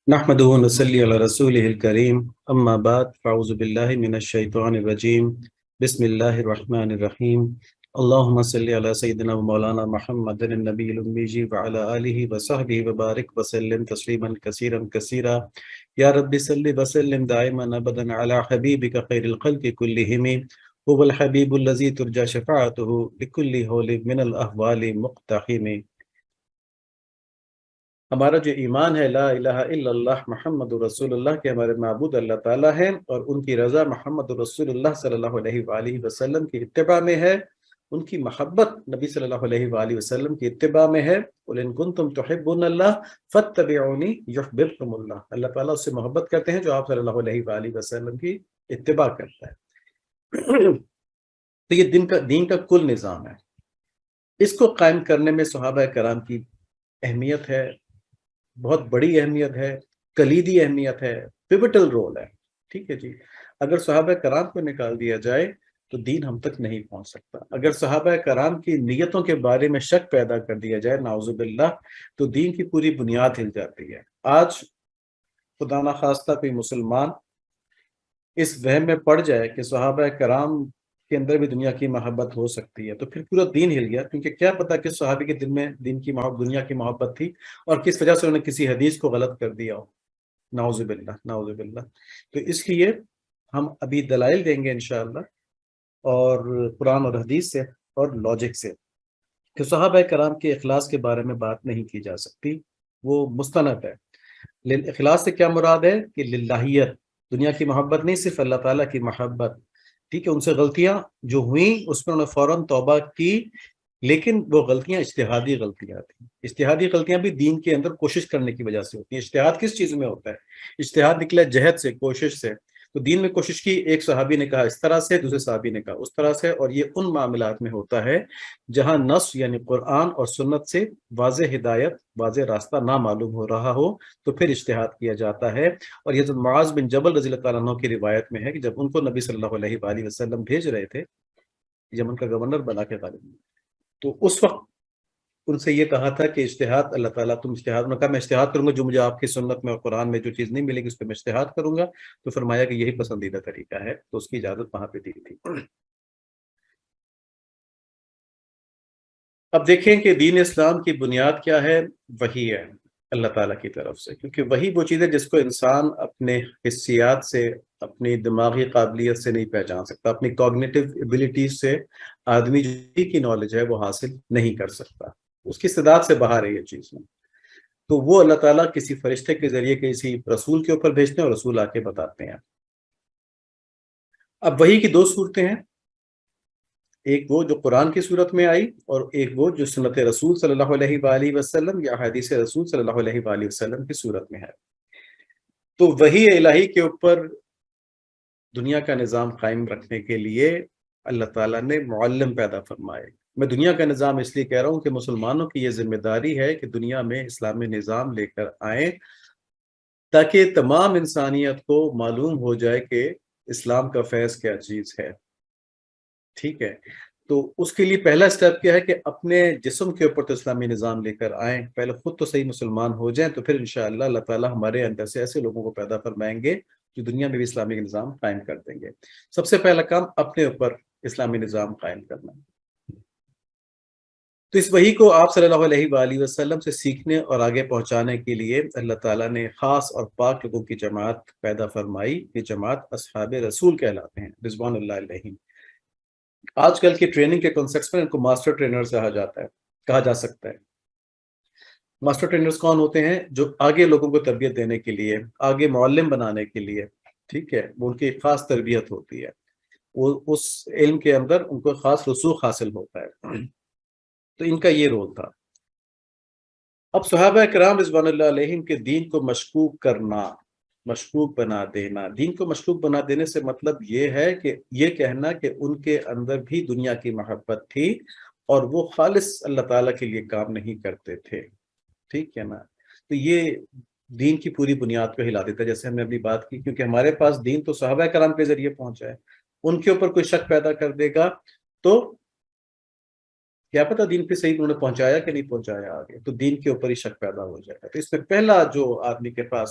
نحمده ونصلي على رسوله الكريم أما بعد فأعوذ بالله من الشيطان الرجيم بسم الله الرحمن الرحيم اللهم صل على سيدنا ومولانا محمد النبي الأمي وعلى آله وصحبه وبارك وسلم تسليما كثيرا كثيرا يا رب صل وسلم دائما أبدا على حبيبك خير الخلق كلهم هو الحبيب الذي ترجى شفاعته لكل هول من الأهوال مقتحم۔ ہمارا جو ایمان ہے لا الہ الا اللہ محمد رسول اللہ کے ہمارے معبود اللہ تعالیٰ ہیں اور ان کی رضا محمد رسول اللہ صلی اللہ علیہ وآلہ وسلم کی اتباع میں ہے، ان کی محبت نبی صلی اللہ علیہ وآلہ وسلم کی اتباع میں ہے۔ قُلْ إِن كُنتُمْ تُحِبُّونَ اللَّهَ فَاتَّبِعُونِي يُحْبِبْكُمُ اللَّهُ، اللہ تعالیٰ اس سے محبت کرتے ہیں جو آپ صلی اللہ علیہ وآلہ وسلم کی اتباع کرتا ہے۔ تو یہ دین کا کل نظام ہے، اس کو قائم کرنے میں صحابہ کرام کی اہمیت ہے، بہت بڑی اہمیت ہے، کلیدی اہمیت ہے، پیوٹل رول ہے۔ ٹھیک ہے جی، اگر صحابہ کرام کو نکال دیا جائے تو دین ہم تک نہیں پہنچ سکتا۔ اگر صحابہ کرام کی نیتوں کے بارے میں شک پیدا کر دیا جائے نعوذ باللہ تو دین کی پوری بنیاد ہل جاتی ہے۔ آج خدا نخواستہ کوئی مسلمان اس وہم میں پڑ جائے کہ صحابہ کرام کے اندر بھی دنیا کی محبت ہو سکتی ہے تو پھر پورا دین ہل گیا، کیونکہ کیا پتا کس صحابی کے دل میں دین کی محبت، دنیا کی محبت تھی اور کس وجہ سے انہوں نے کسی حدیث کو غلط کر دیا ہو، نعوذ باللہ نعوذ باللہ۔ تو اس لیے ہم ابھی دلائل دیں گے انشاءاللہ، اور قرآن اور حدیث سے اور لاجک سے، کہ صحابہ کرام کے اخلاص کے بارے میں بات نہیں کی جا سکتی، وہ مستند ہے۔ اخلاص سے کیا مراد ہے کہ للہیت، دنیا کی محبت نہیں، صرف اللہ تعالیٰ کی محبت۔ ٹھیک ہے، ان سے غلطیاں جو ہوئیں اس میں انہوں نے فوراً توبہ کی، لیکن وہ غلطیاں اجتہادی غلطیاں تھیں۔ اجتہادی غلطیاں بھی دین کے اندر کوشش کرنے کی وجہ سے ہوتی ہیں۔ اجتہاد کس چیز میں ہوتا ہے؟ اجتہاد نکلا جہد سے، کوشش سے۔ تو دین میں کوشش کی، ایک صحابی نے کہا اس طرح سے، دوسرے صحابی نے کہا اس طرح سے، اور یہ ان معاملات میں ہوتا ہے جہاں نص یعنی قرآن اور سنت سے واضح ہدایت، واضح راستہ نہ معلوم ہو رہا ہو تو پھر اجتہاد کیا جاتا ہے۔ اور یہ معاذ بن جبل رضی اللہ تعالیٰ عنہ کی روایت میں ہے کہ جب ان کو نبی صلی اللہ علیہ وآلہ وسلم بھیج رہے تھے یمن کا گورنر بنا کے غالب، تو اس وقت ان سے یہ کہا تھا کہ اجتہاد اللہ تعالیٰ، تم اجتہاد، انہوں نے کہا میں اجتہاد کروں گا، جو مجھے آپ کی سنت میں اور قرآن میں جو چیز نہیں ملے گی اس پہ میں اجتہاد کروں گا۔ تو فرمایا کہ یہی پسندیدہ طریقہ ہے، تو اس کی اجازت وہاں پہ دی تھی۔ اب دیکھیں کہ دین اسلام کی بنیاد کیا ہے؟ وحی ہے اللہ تعالیٰ کی طرف سے، کیونکہ وہی وہ چیز ہے جس کو انسان اپنے حسیات سے، اپنی دماغی قابلیت سے نہیں پہچان سکتا، اپنی کوگنیٹو ایبلٹیز سے آدمی جو کی نالج ہے وہ حاصل نہیں کر سکتا، اس کی استعداد سے باہر ہے یہ چیز میں۔ تو وہ اللہ تعالیٰ کسی فرشتے کے ذریعے کسی رسول کے اوپر بھیجتے ہیں اور رسول آ کے بتاتے ہیں۔ اب وحی کی دو صورتیں ہیں، ایک وہ جو قرآن کی صورت میں آئی، اور ایک وہ جو سنت رسول صلی اللہ علیہ وآلہ وسلم یا حدیث رسول صلی اللہ علیہ وآلہ وسلم کی صورت میں ہے۔ تو وحی الہی کے اوپر دنیا کا نظام قائم رکھنے کے لیے اللہ تعالیٰ نے معلم پیدا فرمائے۔ میں دنیا کا نظام اس لیے کہہ رہا ہوں کہ مسلمانوں کی یہ ذمہ داری ہے کہ دنیا میں اسلامی نظام لے کر آئیں تاکہ تمام انسانیت کو معلوم ہو جائے کہ اسلام کا فیض کیا چیز ہے۔ ٹھیک ہے، تو اس کے لیے پہلا سٹیپ کیا ہے کہ اپنے جسم کے اوپر تو اسلامی نظام لے کر آئیں، پہلے خود تو صحیح مسلمان ہو جائیں، تو پھر انشاءاللہ اللہ تعالیٰ ہمارے اندر سے ایسے لوگوں کو پیدا فرمائیں گے جو دنیا میں بھی اسلامی نظام قائم کر دیں گے۔ سب سے پہلا کام اپنے اوپر اسلامی نظام قائم کرنا۔ تو اس وحی کو آپ صلی اللہ علیہ وآلہ وسلم سے سیکھنے اور آگے پہنچانے کے لیے اللہ تعالیٰ نے خاص اور پاک لوگوں کی جماعت پیدا فرمائی، یہ جماعت اصحاب رسول کہلاتے ہیں رضوان اللہ علیہم۔ آج کل کی ٹریننگ کے کنسیپٹس میں ان کو ماسٹر ٹرینرز کہا جا سکتا ہے۔ ماسٹر ٹرینرز کون ہوتے ہیں؟ جو آگے لوگوں کو تربیت دینے کے لیے، آگے معلم بنانے کے لیے، ٹھیک ہے، وہ ان کی ایک خاص تربیت ہوتی ہے، وہ اس علم کے اندر ان کو خاص رسوخ حاصل ہوتا ہے، تو ان کا یہ رول تھا۔ اب صحابہ کرام رضوان اللہ علیہم کے دین کو مشکوک کرنا، مشکوک بنا دینا، دین کو مشکوک بنا دینے سے مطلب یہ ہے کہ یہ کہنا کہ ان کے اندر بھی دنیا کی محبت تھی اور وہ خالص اللہ تعالیٰ کے لیے کام نہیں کرتے تھے، ٹھیک ہے نا؟ تو یہ دین کی پوری بنیاد کو ہلا دیتا ہے، جیسے ہم نے ابھی بات کی، کیونکہ ہمارے پاس دین تو صحابہ کرام کے ذریعے پہنچا ہے، ان کے اوپر کوئی شک پیدا کر دے گا تو کیا پتہ دین پہ صحیح انہوں نے پہنچایا کہ نہیں پہنچایا آگے، تو دین کے اوپر ہی شک پیدا ہو جائے گا۔ تو اس میں پہلا جو آدمی کے پاس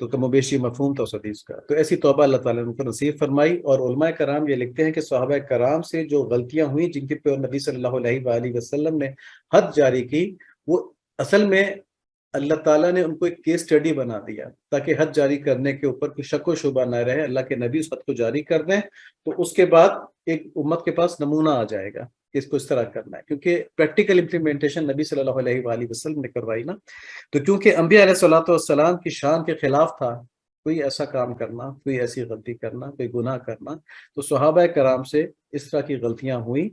تو کم و بیشی مفہوم تھا اس حدیث کا. تو ایسی توبہ اللہ تعالیٰ نے ان کو نصیب فرمائی. اور علماء کرام یہ لکھتے ہیں کہ صحابہ کرام سے جو غلطیاں ہوئیں جن کے پہ نبی صلی اللہ علیہ وآلہ وسلم نے حد جاری کی، وہ اصل میں اللہ تعالیٰ نے ان کو ایک کیس اسٹڈی بنا دیا تاکہ حد جاری کرنے کے اوپر کوئی شک و شبہ نہ رہے. اللہ کے نبی اس حد کو جاری کر دیں تو اس کے بعد ایک امت کے پاس نمونہ آ جائے گا کہ اس کو اس طرح کرنا ہے، کیونکہ پریکٹیکل امپلیمنٹیشن نبی صلی اللہ علیہ وآلہ وسلم نے کروائی نا. تو کیونکہ انبیاء علیہ الصلوۃ والسلام کی شان کے خلاف تھا کوئی ایسا کام کرنا، کوئی ایسی غلطی کرنا، کوئی گناہ کرنا، تو صحابہ کرام سے اس طرح کی غلطیاں ہوئیں،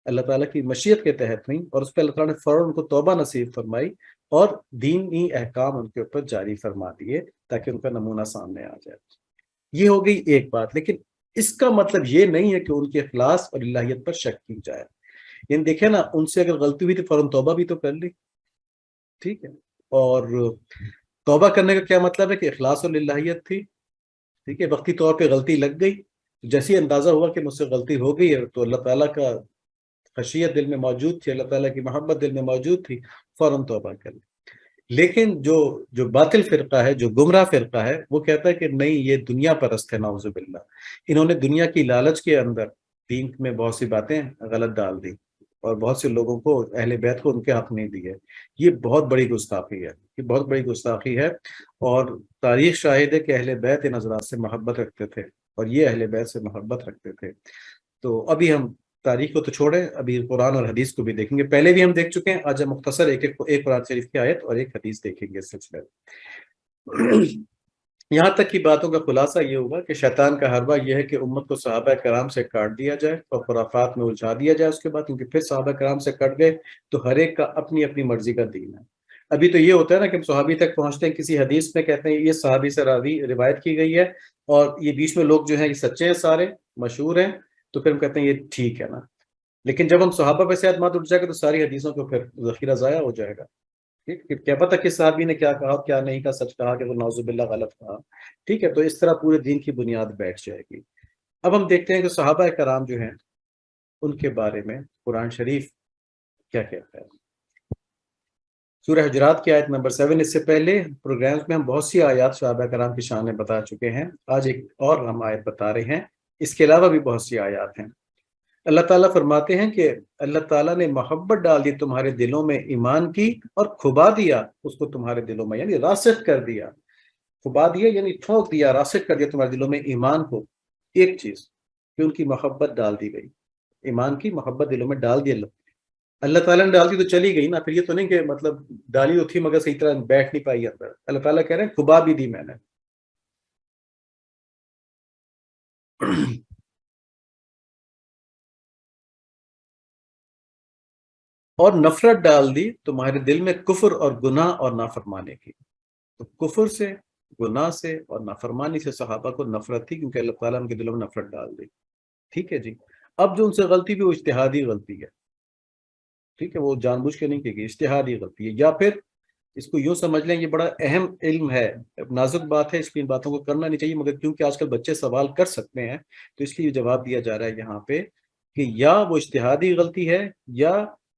اللہ تعالیٰ کی مشیت کے تحت ہوئیں، اور اس پہ اللہ تعالیٰ نے فوراً ان کو توبہ نصیب فرمائی اور دینی احکام ان کے اوپر جاری فرما دیے تاکہ ان کا نمونہ سامنے آ جائے. یہ ہو گئی ایک بات. لیکن اس کا مطلب یہ نہیں ہے کہ ان کے اخلاص اور الہیت پر شک کی جائے. یعنی دیکھیں نا، ان سے اگر غلطی ہوئی تو فوراً توبہ بھی تو کر لی، ٹھیک ہے. اور توبہ کرنے کا کیا مطلب ہے کہ اخلاص اور الہیت تھی، ٹھیک ہے. وقتی طور پہ غلطی لگ گئی، جیسے اندازہ ہوا کہ مجھ سے غلطی ہو گئی ہے تو اللہ تعالیٰ کا خشیت دل میں موجود تھی، اللہ تعالیٰ کی محبت دل میں موجود تھی، فوراً توبہ کر لی. لیکن جو باطل فرقہ ہے، جو گمراہ فرقہ ہے، وہ کہتا ہے کہ نہیں، یہ دنیا پرست ہے، نعوذ باللہ. انہوں نے دنیا کی لالچ کے اندر دین میں بہت سی باتیں غلط ڈال دی اور بہت سے لوگوں کو، اہل بیت کو، ان کے حق نہیں دیے. یہ بہت بڑی گستاخی ہے، یہ بہت بڑی گستاخی ہے. اور تاریخ شاہد ہے کہ اہل بیت ان حضرات سے محبت رکھتے تھے اور یہ اہل بیت سے محبت رکھتے تھے. تو ابھی ہم تاریخ کو تو چھوڑیں، ابھی قرآن اور حدیث کو بھی دیکھیں گے. پہلے بھی ہم دیکھ چکے ہیں، آج ہم مختصر ایک قرآن شریف کی آیت اور ایک حدیث دیکھیں گے اس سلسلے میں. یہاں تک کی باتوں کا خلاصہ یہ ہوگا کہ شیطان کا حربہ یہ ہے کہ امت کو صحابہ کرام سے کاٹ دیا جائے اور خرافات میں الجھا دیا جائے اس کے بعد، کیونکہ پھر صحابہ کرام سے کٹ گئے تو ہر ایک کا اپنی اپنی مرضی کا دین ہے. ابھی تو یہ ہوتا ہے نا کہ ہم صحابی تک پہنچتے ہیں، کسی حدیث میں کہتے ہیں یہ صحابی سے راوی روایت کی گئی ہے اور یہ بیچ میں لوگ جو ہیں یہ سچے ہیں، سارے مشہور ہیں، تو پھر ہم کہتے ہیں یہ ٹھیک ہے نا. لیکن جب ہم صحابہ پہ سے اعتماد اٹھ جائے گا تو ساری حدیثوں کو پھر ذخیرہ ضائع ہو جائے گا. ٹھیک، کیا پتہ کس صحابی نے کیا کہا، کیا نہیں کہا، سچ کہا کہ وہ نعوذ باللہ غلط کہا. ٹھیک ہے، تو اس طرح پورے دین کی بنیاد بیٹھ جائے گی. اب ہم دیکھتے ہیں کہ صحابہ کرام جو ہیں ان کے بارے میں قرآن شریف کیا کہتا ہے. سورہ حجرات کی آیت نمبر 7. اس سے پہلے پروگرامز میں ہم بہت سی آیات صحابہ کرام کی شان میں بتا چکے ہیں. آج ایک اور ہم آیت بتا رہے ہیں، اس کے علاوہ بھی بہت سی آیات ہیں. اللہ تعالیٰ فرماتے ہیں کہ اللہ تعالیٰ نے محبت ڈال دی تمہارے دلوں میں ایمان کی اور کھبا دیا اس کو تمہارے دلوں میں، یعنی راسخ کر دیا. کھبا دیا یعنی ٹھوک دیا، راسخ کر دیا تمہارے دلوں میں ایمان کو. ایک چیز کہ ان کی محبت ڈال دی گئی، ایمان کی محبت دلوں میں ڈال دی. اللہ تعالیٰ نے ڈال دی تو چلی گئی نا، پھر یہ تو نہیں کہ مطلب ڈالی تو تھی مگر صحیح طرح بیٹھ نہیں پائی اندر. اللہ تعالیٰ کہہ رہے ہیں کھبا بھی دی میں نے. اور نفرت ڈال دی تمہارے دل میں کفر اور گناہ اور نافرمانے کی. تو کفر سے، گناہ سے اور نافرمانی سے صحابہ کو نفرت تھی، کیونکہ اللہ تعالیٰ ان کے دلوں میں نفرت ڈال دی. ٹھیک ہے جی. اب جو ان سے غلطی بھی وہ اجتہادی غلطی ہے، ٹھیک ہے، وہ جان بوجھ کے نہیں کی گئی، اجتہادی غلطی ہے. یا پھر اس کو یوں سمجھ لیں، یہ بڑا اہم علم ہے، نازک بات ہے، اس لیے ان باتوں کو کرنا نہیں چاہیے، مگر کیونکہ آج کل بچے سوال کر سکتے ہیں تو اس لیے جواب دیا جا رہا ہے یہاں پہ کہ یا وہ اجتہادی غلطی ہے، یا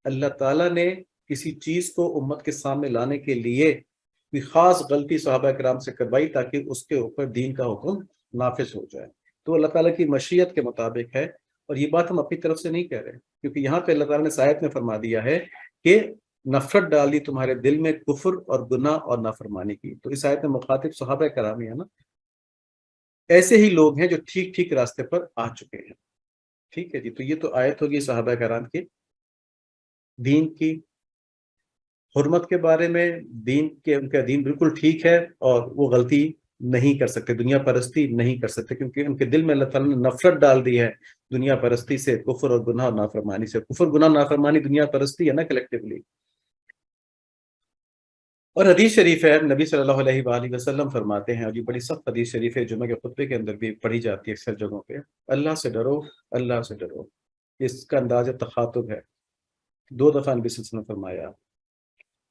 اللہ تعالیٰ نے کسی چیز کو امت کے سامنے لانے کے لیے کوئی خاص غلطی صحابہ کرام سے کروائی تاکہ اس کے اوپر دین کا حکم نافذ ہو جائے. تو اللہ تعالیٰ کی مشیت کے مطابق ہے، اور یہ بات ہم اپنی طرف سے نہیں کہہ رہے، کیونکہ یہاں پہ اللہ تعالیٰ نے آیت میں فرما دیا ہے کہ نفرت ڈال دی تمہارے دل میں کفر اور گناہ اور نافرمانی کی. تو اس آیت میں مخاطب صحابہ کرام ہی ہے نا، ایسے ہی لوگ ہیں جو ٹھیک ٹھیک راستے پر آ چکے ہیں. ٹھیک ہے جی. تو یہ تو آیت ہوگی صحابہ کرام کے دین کی حرمت کے بارے میں، دین کے، ان کا دین بالکل ٹھیک ہے اور وہ غلطی نہیں کر سکتے، دنیا پرستی نہیں کر سکتے، کیونکہ ان کے دل میں اللہ تعالیٰ نے نفرت ڈال دی ہے دنیا پرستی سے، کفر اور گناہ اور نافرمانی سے. کفر، گناہ، نافرمانی دنیا پرستی ہے نا کلیکٹیولی. اور حدیث شریف ہے، نبی صلی اللہ علیہ وآلہ وسلم فرماتے ہیں، اور یہ بڑی سخت حدیث شریف ہے، جمعہ کے خطبے کے اندر بھی پڑھی جاتی ہے اکثر جگہوں پہ، اللہ سے ڈرو، اللہ سے ڈرو. اس کا انداز تخاطب ہے. 2 دفعہ نبی صلی اللہ علیہ وسلم نے فرمایا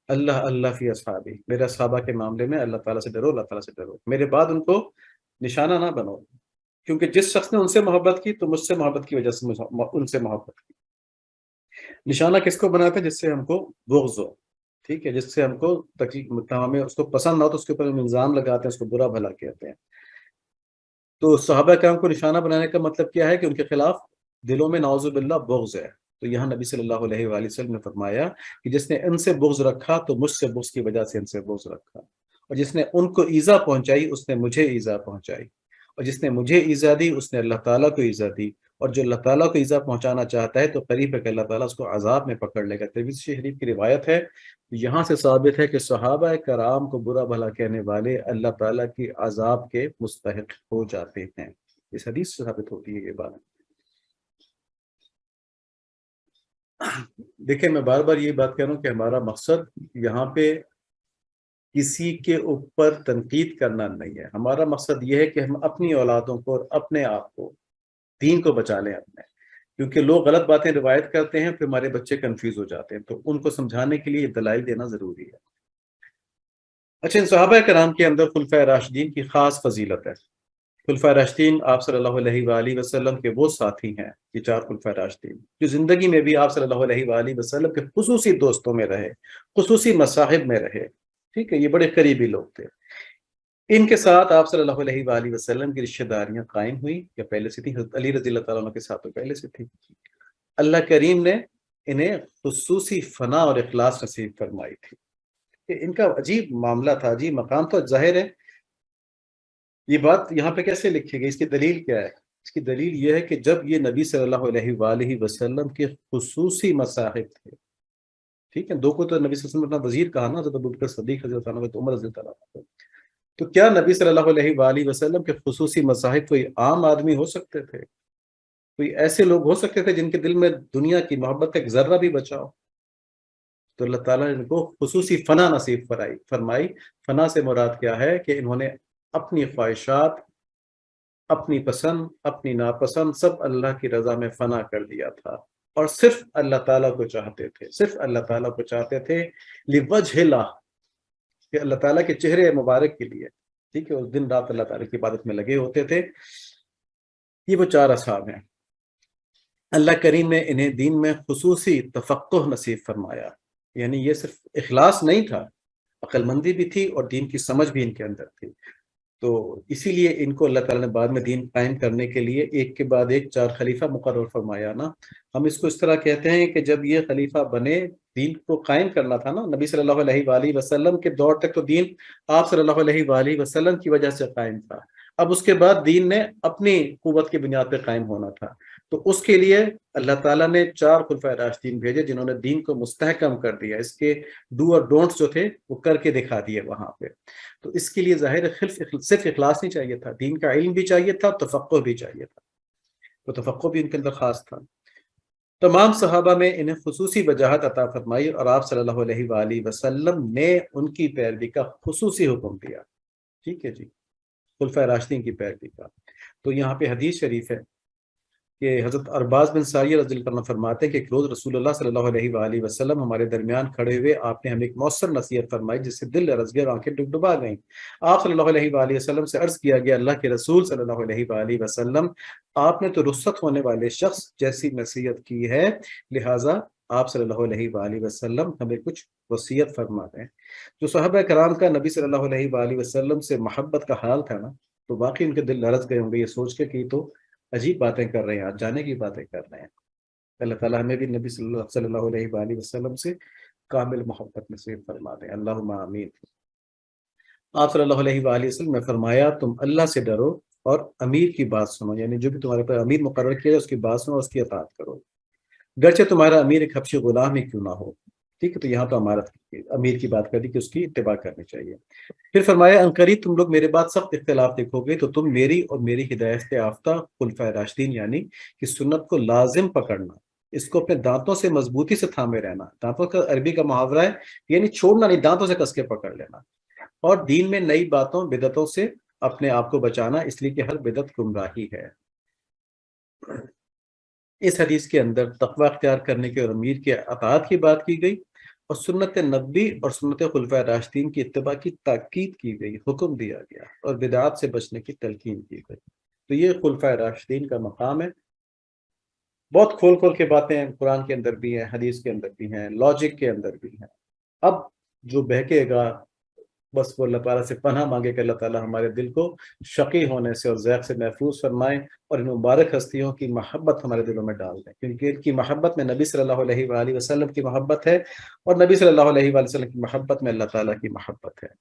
اللہ اللہ فی اصحابی، میرے صحابہ کے معاملے میں اللہ تعالیٰ سے ڈرو، اللہ تعالیٰ سے ڈرو. میرے بعد ان کو نشانہ نہ بنو، کیونکہ جس شخص نے ان سے محبت کی تو مجھ سے محبت کی وجہ سے ان سے محبت کی. نشانہ کس کو بناتے ہیں؟ جس سے ہم کو بغض ہو. ٹھیک ہے، جس سے ہم کو تکلیف، ہمیں اس کو پسند نہ ہو تو اس کے اوپر ہم الزام لگاتے ہیں، اس کو برا بھلا کہتے ہیں۔ تو صحابہ کرام کو نشانہ بنانے کا مطلب کیا ہے کہ ان کے خلاف دلوں میں نعوذ باللہ بغض ہے۔ تو یہاں نبی صلی اللہ علیہ وآلہ وسلم نے فرمایا کہ جس نے ان سے بغض رکھا تو مجھ سے بغض کی وجہ سے ان سے بغض رکھا، اور جس نے ان کو ایذا پہنچائی اس نے مجھے ایذا پہنچائی، اور جس نے مجھے ایذا دی اس نے اللہ تعالیٰ کو ایذا دی، اور جو اللہ تعالیٰ کو ایذا پہنچانا چاہتا ہے تو قریب ہے کہ اللہ تعالیٰ اس کو عذاب میں پکڑ لے گا۔ ترمذی شریف کی روایت ہے، یہاں سے ثابت ہے کہ صحابہ کرام کو برا بھلا کہنے والے اللہ تعالیٰ کی عذاب کے مستحق ہو جاتے ہیں۔ اس حدیث سے ثابت ہوتی ہے یہ بات۔ دیکھیں میں بار بار یہ بات کہہ رہا ہوں کہ ہمارا مقصد یہاں پہ کسی کے اوپر تنقید کرنا نہیں ہے، ہمارا مقصد یہ ہے کہ ہم اپنی اولادوں کو اور اپنے آپ کو، دین کو بچا لیں اپنے، کیونکہ لوگ غلط باتیں روایت کرتے ہیں پھر ہمارے بچے کنفیوز ہو جاتے ہیں، تو ان کو سمجھانے کے لیے دلائل دینا ضروری ہے۔ اچھا، ان صحابہ کرام کے اندر خلفائے راشدین کی خاص فضیلت ہے۔ خلفائے راشدین آپ صلی اللہ علیہ وآلہ وسلم کے وہ ساتھی ہیں، یہ چار خلفائے راشدین جو زندگی میں بھی آپ صلی اللہ علیہ وآلہ وسلم کے خصوصی دوستوں میں رہے، خصوصی مصاحب میں رہے، ٹھیک ہے، یہ بڑے قریبی لوگ تھے۔ ان کے ساتھ آپ صلی اللہ علیہ وآلہ وسلم کی رشتہ داریاں قائم ہوئی یا پہلے سے تھی؟ حضرت علی رضی اللہ تعالیٰ عنہ کے ساتھ تو پہلے سے تھی۔ اللہ کریم نے انہیں خصوصی فنا اور اخلاص نصیب فرمائی تھی، کہ ان کا عجیب معاملہ تھا، عجیب مقام تو ظاہر ہے۔ یہ بات یہاں پہ کیسے لکھی گئی، اس کی دلیل کیا ہے؟ اس کی دلیل یہ ہے کہ جب یہ نبی صلی اللہ علیہ وآلہ وسلم کے خصوصی مصاحب تھے، ٹھیک ہے، دو کو تو نبی صلی اللہ علیہ وسلم نے اپنا وزیر کہا نا، حضرت ابوبکر صدیق رضی اللہ عنہ تو عمر رضی اللہ عنہ، تو کیا نبی صلی اللہ علیہ وآلہ وسلم کے خصوصی مصاحب کوئی عام آدمی ہو سکتے تھے؟ کوئی ایسے لوگ ہو سکتے تھے جن کے دل میں دنیا کی محبت کا ایک ذرہ بھی بچا ہو؟ تو اللہ تعالیٰ نے ان کو خصوصی فنا نصیب فرمائی۔ فنا سے مراد کیا ہے کہ انہوں نے اپنی خواہشات، اپنی پسند، اپنی ناپسند سب اللہ کی رضا میں فنا کر دیا تھا، اور صرف اللہ تعالیٰ کو چاہتے تھے، صرف اللہ تعالیٰ کو چاہتے تھے، لوجہ اللہ، کہ اللہ تعالیٰ کے چہرے مبارک کے لیے، ٹھیک ہے، اس دن رات اللہ تعالیٰ کی عبادت میں لگے ہوتے تھے۔ یہ وہ چار اصحاب ہیں۔ اللہ کریم نے انہیں دین میں خصوصی تفقہ نصیب فرمایا، یعنی یہ صرف اخلاص نہیں تھا، عقل مندی بھی تھی اور دین کی سمجھ بھی ان کے اندر تھی۔ تو اسی لیے ان کو اللہ تعالیٰ نے بعد میں دین قائم کرنے کے لیے ایک کے بعد ایک چار خلیفہ مقرر فرمایا نا۔ ہم اس کو اس طرح کہتے ہیں کہ جب یہ خلیفہ بنے، دین کو قائم کرنا تھا نا، نبی صلی اللہ علیہ وآلہ وسلم کے دور تک تو دین آپ صلی اللہ علیہ وآلہ وسلم کی وجہ سے قائم تھا، اب اس کے بعد دین نے اپنی قوت کی بنیاد پہ قائم ہونا تھا، تو اس کے لیے اللہ تعالیٰ نے چار خلفائے راشدین بھیجے جنہوں نے دین کو مستحکم کر دیا، اس کے ڈو اور ڈونٹس جو تھے وہ کر کے دکھا دیے وہاں پہ۔ تو اس کے لیے ظاہر صرف اخلاص نہیں چاہیے تھا، دین کا علم بھی چاہیے تھا، تفقہ بھی چاہیے تھا، تو تفقہ بھی ان کے اندر خاص تھا۔ تمام صحابہ میں انہیں خصوصی وجاہت عطا فرمائی، اور آپ صلی اللہ علیہ وآلہ وسلم نے ان کی پیروی کا خصوصی حکم دیا، ٹھیک ہے جی، خلفائے راشدین کی پیروی کا۔ تو یہاں پہ حدیث شریف ہے کہ حضرت ارباز بن ساریہ رضی اللہ عنہ فرماتے ہیں کہ ایک روز رسول اللہ صلی اللہ علیہ وآلہ وسلم ہمارے درمیان کھڑے ہوئے، آپ نے ہمیں ایک مؤثر نصیحت فرمائی جس سے دل لرز گیا اور آنکھیں ڈبڈبا گئیں۔ آپ صلی اللہ علیہ وآلہ وسلم سے عرض کیا گیا، اللہ کے رسول صلی اللہ علیہ وآلہ وسلم، آپ نے تو رخصت ہونے والے شخص جیسی نصیحت کی ہے، لہٰذا آپ صلی اللہ علیہ وآلہ وسلم ہمیں کچھ وصیت فرما دیں۔ جو صحابہ کرام کا نبی صلی اللہ علیہ وآلہ وسلم سے محبت کا حال تھا نا، تو واقعی ان کے دل لرز گئے ہوں گے یہ سوچ کے کہ یہ تو عجیب باتیں کر رہے ہیں، آج جانے کی باتیں کر رہے ہیں۔ اللہ تعالیٰ ہمیں بھی نبی صلی اللہ علیہ وآلہ وسلم سے کامل محبت نصیب فرما دیں، اللہم آمین۔ آپ صلی اللہ علیہ وآلہ وسلم نے فرمایا، تم اللہ سے ڈرو اور امیر کی بات سنو، یعنی جو بھی تمہارے پر امیر مقرر کیا ہے اس کی بات سنو اور اس کی اطاعت کرو، گرچہ تمہارا امیر ایک حبشی غلام ہی کیوں نہ ہو، ٹھیک ہے۔ تو یہاں تو امارت امیر کی بات کر دی کہ اس کی اتباع کرنی چاہیے۔ پھر فرمایا، عنقریب تم لوگ میرے بعد سخت اختلاف دیکھو گے، تو تم میری اور میری ہدایت یافتہ خلفائے راشدین یعنی کہ سنت کو لازم پکڑنا، اس کو اپنے دانتوں سے مضبوطی سے تھامے رہنا، دانتوں کا عربی کا محاورہ ہے، یعنی چھوڑنا نہیں، دانتوں سے کس کے پکڑ لینا، اور دین میں نئی باتوں بدعتوں سے اپنے آپ کو بچانا، اس لیے کہ ہر بدعت گمراہی ہے۔ اس حدیث کے اندر تقوی اختیار کرنے کے اور امیر کے اطاعت کی بات کی گئی، اور سنت نبوی اور سنت خلفائے راشدین کی اتباع کی تاکید کی گئی، حکم دیا گیا، اور بدعات سے بچنے کی تلقین کی گئی۔ تو یہ خلفائے راشدین کا مقام ہے۔ بہت کھول کھول کے باتیں قرآن کے اندر بھی ہیں، حدیث کے اندر بھی ہیں، لاجک کے اندر بھی ہیں، اب جو بہکے گا بس وہ اللہ تعالیٰ سے پناہ مانگے کہ اللہ تعالیٰ ہمارے دل کو شقی ہونے سے اور ضعف سے محفوظ فرمائے، اور ان مبارک ہستیوں کی محبت ہمارے دلوں میں ڈال دیں، کیونکہ ان کی محبت میں نبی صلی اللہ علیہ وآلہ وسلم کی محبت ہے، اور نبی صلی اللہ علیہ وآلہ وسلم کی محبت میں اللہ تعالیٰ کی محبت ہے۔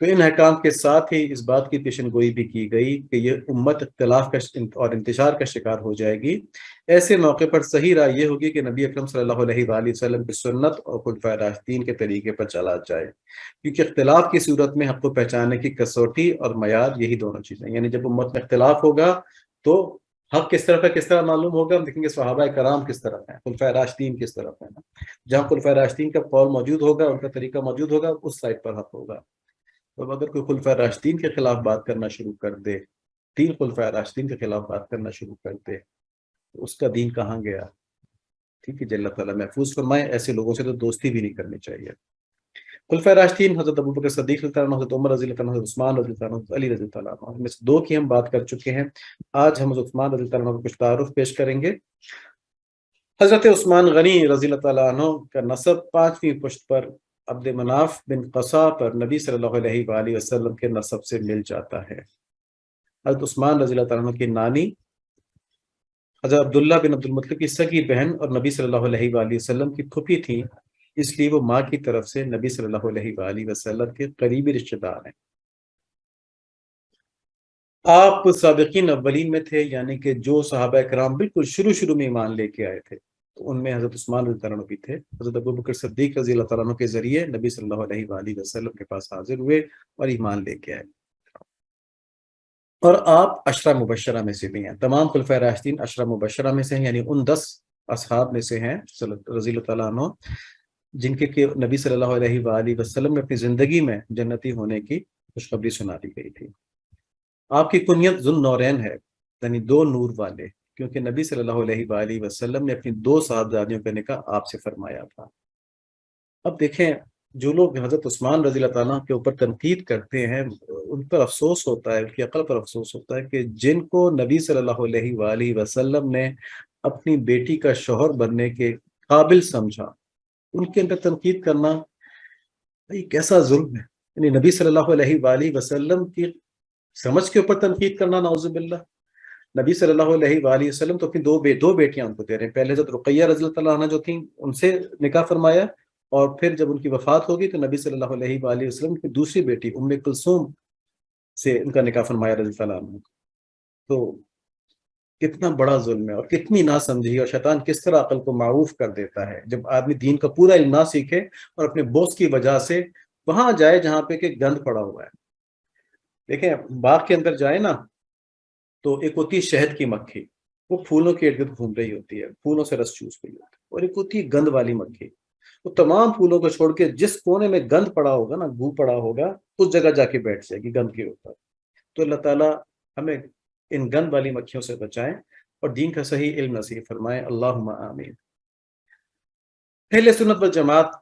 تو ان احکام کے ساتھ ہی اس بات کی پیشن گوئی بھی کی گئی کہ یہ امت اختلاف کا اور انتشار کا شکار ہو جائے گی۔ ایسے موقع پر صحیح رائے یہ ہوگی کہ نبی اکرم صلی اللہ علیہ وآلہ وسلم کی سنت اور خلفائے راشدین کے طریقے پر چلا جائے، کیونکہ اختلاف کی صورت میں حق کو پہچاننے کی کسوٹی اور معیار یہی دونوں چیزیں، یعنی جب امت میں اختلاف ہوگا تو حق کس طرف ہے، کس طرح معلوم ہوگا؟ ہم دیکھیں گے صحابہ کرام کس طرف ہیں، خلفائے راشدین کس طرف ہیں، جہاں خلفائے راشدین کا قول موجود ہوگا، ان کا طریقہ موجود ہوگا، اس سائڈ پر حق ہوگا۔ تو اگر کوئی خلفائے راشدین کے خلاف بات کرنا شروع کر دے، تین خلفائے راشدین کے خلاف بات کرنا شروع کر دے، تو اس کا دین کہاں گیا؟ ٹھیک ہے جی، اللہ تعالیٰ محفوظ فرمائے، ایسے لوگوں سے تو دوستی بھی نہیں کرنی چاہیے۔ خلفائے راشدین حضرت ابوبکر صدیق رضی اللہ عنہ، حضرت عمر رضی اللہ عنہ، حضرت عثمان رضی اللہ عنہ، حضرت علی رضی اللہ عنہ، میں سے دو کی ہم بات کر چکے ہیں۔ آج ہم حضرت عثمان رضی اللہ عنہ کو کچھ تعارف پیش کریں گے۔ حضرت عثمان غنی رضی اللہ عنہ کا نسب پانچویں پشت پر عبد مناف بن قصا پر نبی صلی اللہ علیہ وآلہ وسلم کے نسب سے مل جاتا ہے۔ حضرت عثمان رضی اللہ عنہ کی نانی حضرت عبداللہ بن عبد المطلب کی سگی بہن اور نبی صلی اللہ علیہ وآلہ وسلم کی پھوپھی تھیں، اس لیے وہ ماں کی طرف سے نبی صلی اللہ علیہ وآلہ وسلم کے قریبی رشتہ دار ہیں۔ آپ سابقین اولین میں تھے، یعنی کہ جو صحابہ کرام بالکل شروع میں ایمان لے کے آئے تھے، تو ان میں حضرت عثمان رضی اللہ عنہ بھی تھے۔ حضرت ابوبکر صدیق رضی اللہ عنہ کے ذریعے نبی صلی اللہ علیہ وآلہ وسلم کے پاس حاضر ہوئے اور ایمان لے کے آئے، اور آپ عشرہ مبشرہ میں سے بھی ہیں۔ تمام خلفائے راشدین عشرہ مبشرہ میں سے ہیں، یعنی ان 10 اصحاب میں سے ہیں رضی اللہ تعالیٰ عنہ جن کے کہ نبی صلی اللہ علیہ وآلہ وسلم نے اپنی زندگی میں جنتی ہونے کی خوشخبری سنا دی گئی تھی۔ آپ کی کنیت ذو النورین ہے، یعنی دو نور والے، کیونکہ نبی صلی اللہ علیہ وآلہ وسلم نے اپنی 2 صاحبزادیوں کا نکاح آپ سے فرمایا تھا۔ اب دیکھیں، جو لوگ حضرت عثمان رضی اللہ تعالیٰ کے اوپر تنقید کرتے ہیں، ان پر افسوس ہوتا ہے، ان کی عقل پر افسوس ہوتا ہے کہ جن کو نبی صلی اللہ علیہ وآلہ وسلم نے اپنی بیٹی کا شوہر بننے کے قابل سمجھا، ان کے اندر تنقید کرنا یہ کیسا ظلم ہے؟ یعنی نبی صلی اللہ علیہ وآلہ وسلم کی سمجھ کے اوپر تنقید کرنا، نعوذ باللہ۔ نبی صلی اللہ علیہ وآلہ وسلم تو اپنی دو بیٹیاں ان کو دے رہے ہیں، پہلے حضرت رقیہ رضی اللہ عنہ جو تھیں ان سے نکاح فرمایا، اور پھر جب ان کی وفات ہوگی تو نبی صلی اللہ علیہ وآلہ وسلم کی دوسری بیٹی ام کلثوم سے ان کا نکاح فرمایا رضی اللہ عنہ۔ تو کتنا بڑا ظلم ہے اور کتنی ناسمجھی، اور شیطان کس طرح عقل کو معروف کر دیتا ہے جب آدمی دین کا پورا علم نہ سیکھے اور اپنے بوس کی وجہ سے وہاں جائے جہاں پہ کہ گند پڑا ہوا ہے۔ دیکھیں، باغ کے اندر جائے نا تو ایک ہوتی ہے شہد کی مکھی، وہ پھولوں کے ارد گرد گھوم رہی ہوتی ہے، پھولوں سے رس چوس رہی ہوتی ہے، اور ایک ہوتی ہے گند والی مکھی، وہ تمام پھولوں کو چھوڑ کے جس کونے میں گند پڑا ہوگا نا، گو پڑا ہوگا، اس جگہ جا کے بیٹھ جائے گی گند کے اوپر۔ تو اللہ تعالیٰ ہمیں ان گند والی مکھیوں سے بچائیں اور دین کا صحیح علم نصیب فرمائیں، اللہم آمین۔ اہل سنت والجماعت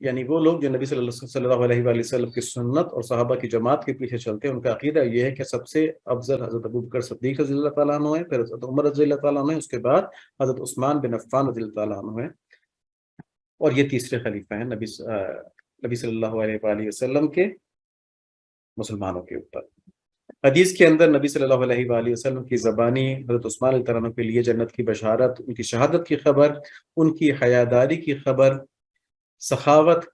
یعنی وہ لوگ جو نبی صلی اللہ علیہ وآلہ وسلم کی سنت اور صحابہ کی جماعت کے پیچھے چلتے ہیں، ان کا عقیدہ یہ ہے کہ سب سے افضل حضرت ابوبکر صدیق رضی اللہ تعالیٰ عنہ ہے، پھر حضرت عمر رضی اللہ تعالیٰ عنہ ہے، اس کے بعد حضرت عثمان بن عفان رضی اللہ تعالیٰ عنہ ہے، اور یہ تیسرے خلیفہ ہیں نبی صلی اللہ علیہ وآلہ وسلم کے مسلمانوں کے اوپر۔ حدیث کے اندر نبی صلی اللہ علیہ وآلہ وسلم کی زبانی حضرت عثمان رضی اللہ عنہ کے لیے جنت کی بشارت، ان کی شہادت کی خبر، ان کی حیاداری کی خبر، سخاوت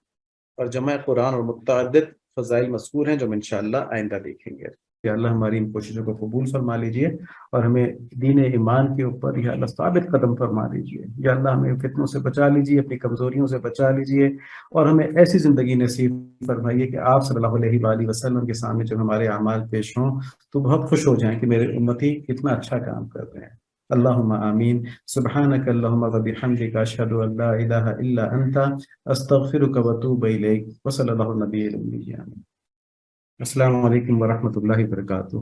اور جمع قرآن اور متعدد فضائل مذکور ہیں جو ہم انشاءاللہ آئندہ دیکھیں گے۔ یا اللہ ہماری ان کوششوں کو قبول فرما لیجئے اور ہمیں دین ایمان کے اوپر یا اللہ ثابت قدم فرما لیجئے۔ یا اللہ ہمیں فتنوں سے بچا لیجئے، اپنی کمزوریوں سے بچا لیجئے، اور ہمیں ایسی زندگی نصیب فرمائیے کہ آپ صلی اللہ علیہ وآلہ وسلم کے سامنے جب ہمارے اعمال پیش ہوں تو بہت خوش ہو جائیں کہ میرے امتی کتنا اچھا کام کر رہے ہیں۔ اللہم آمین۔ سبحانک اللہم و بحمدک، اشہد ان لا الہ الا انت، استغفرک و اتوب الیک، وصلی اللہ علیہ وسلم۔ السلام علیکم ورحمۃ اللہ وبرکاتہ۔